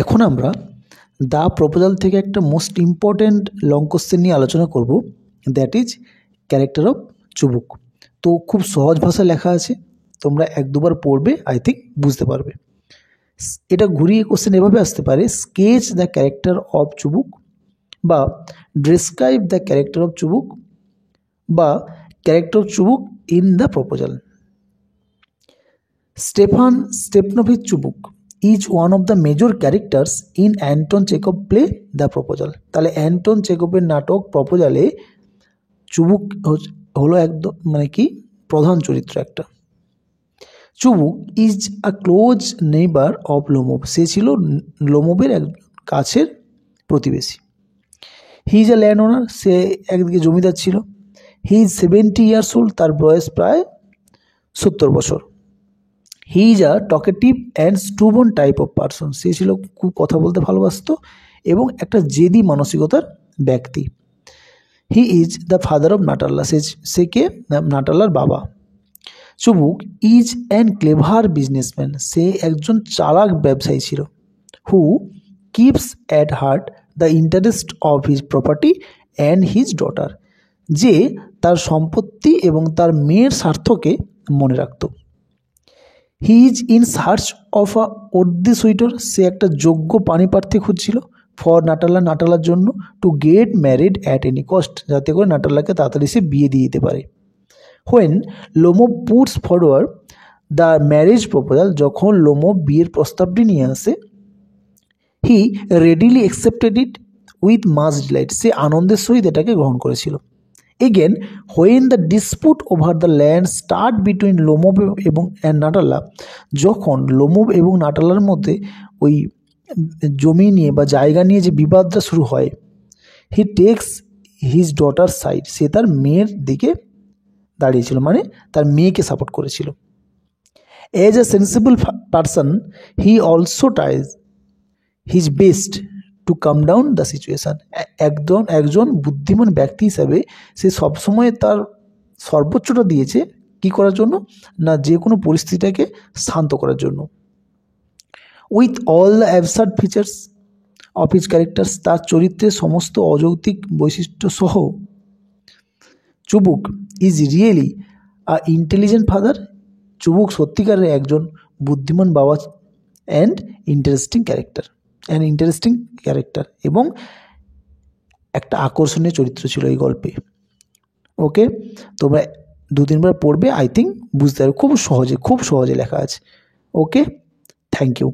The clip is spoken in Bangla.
এখন আমরা দ্য প্রপোজাল থেকে একটা মোস্ট ইম্পর্ট্যান্ট লং কোশ্চেন নিয়ে আলোচনা করব, দ্যাট ইজ ক্যারেক্টার অফ চুবুক। তো খুব সহজ ভাষায় লেখা আছে, তোমরা এক দুবার পড়বে, আই থিঙ্ক বুঝতে পারবে। এটা ঘুরিয়ে কোশ্চেন এভাবে আসতে পারে, sketch the character of Chubukov, বা describe the character of Chubukov, বা character of Chubukov in the proposal. Stepan Stepanovich Chubukov is one of the major characters in Anton Chekhov play the proposal. তাহলে অ্যান্টন চেকভের নাটক প্রপোজালে চুবুক হলো একদম প্রধান চরিত্র একটা। Chubukov is a close neighbour of Lomov, সে ছিল লোমোভের এক কাছের প্রতিবেশী। হি ইজ আ ল্যান্ড ওনার, সে একদিকে জমিদার ছিল। হি ইজ 70 ইয়ার্স ওল্ড, তার বয়স প্রায় 70 বছর। He is a talkative and stubborn type of person, সে ছিল খুব কথা বলতে ভালোবাসত এবং একটা জেদি মানসিকতার ব্যক্তি। He is the father of Natalya, সে কে নাটাল্লার বাবা। Chubukov is an clever businessman, সে একজন চালাক ব্যবসায়ী ছিল। Who keeps at heart the interest of his property and his daughter, যে তার সম্পত্তি এবং তার মেয়ের স্বার্থকে মনে রাখত। He is in search of a worthy suitor, সে একটা যোগ্য পাণিপ্রার্থী খুঁজছিল। ফর নাটালার জন্য, to get married at any cost, যাতে করে নাটালাকে তাড়াতাড়ি সে বিয়ে দিয়ে দিতে পারে। When Lomov puts forward the marriage proposal, যখন লোমো বিয়ের প্রস্তাবটি নিয়ে আসে, he readily accepted it with much delight, সে আনন্দের সহিত এটাকে গ্রহণ করেছিল। Again when the dispute over the land start between Lomov এবং নাটাল্লা, যখন লোমোভ এবং নাটাল্লার মধ্যে ওই জমি নিয়ে বা জায়গা নিয়ে যে বিবাদটা শুরু হয়, he takes his daughter side, সে তার মেয়ের দিকে দাঁড়িয়েছিল, মানে তার মেয়েকে সাপোর্ট করেছিল। As a sensible person he also tries his best to calm down the situation, একজন বুদ্ধিমান ব্যক্তি হিসাবে সে সবসময় তার সর্বোচ্চটা দিয়েছে কি করার জন্য না, যে কোনো পরিস্থিতিটাকে শান্ত করার জন্য। With all the absurd features of his characters, তার চরিত্রের সমস্ত অযৌক্তিক বৈশিষ্ট্য সহ, Chubukov is really a intelligent father, Chubukov সত্যিকারের একজন বুদ্ধিমান বাবা অ্যান্ড ইন্টারেস্টিং ক্যারেক্টার, এবং একটা আকর্ষণীয় চরিত্র ছিল এই গল্পে। ওকে, তোমরা 2-3বার পড়বে, আই থিঙ্ক বুঝতে পারবে, খুব সহজে লেখা আছে। ওকে, থ্যাংক ইউ।